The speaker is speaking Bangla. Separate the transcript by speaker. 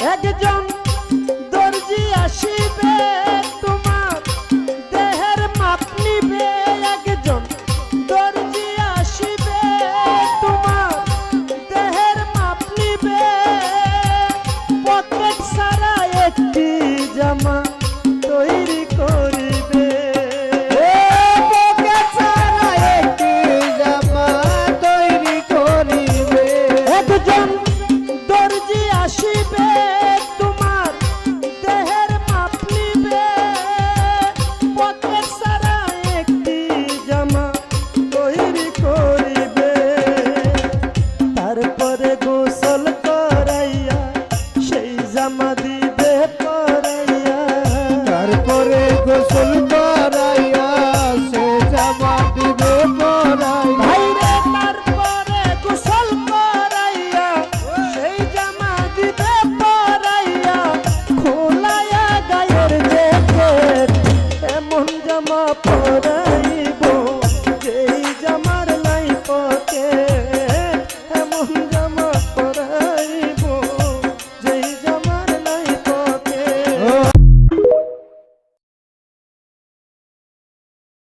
Speaker 1: একজন দর্জি আসিবে তোমার দেহের মাপ নিবে একজন দর্জি আসিবে তোমার দেহের মাপ নিবে পকেট সারা একটি জামা তৈরি করিবে
Speaker 2: পকেট ছাড়া একটি জামা তৈরি করিবে
Speaker 1: একজন দর্জি আসিবে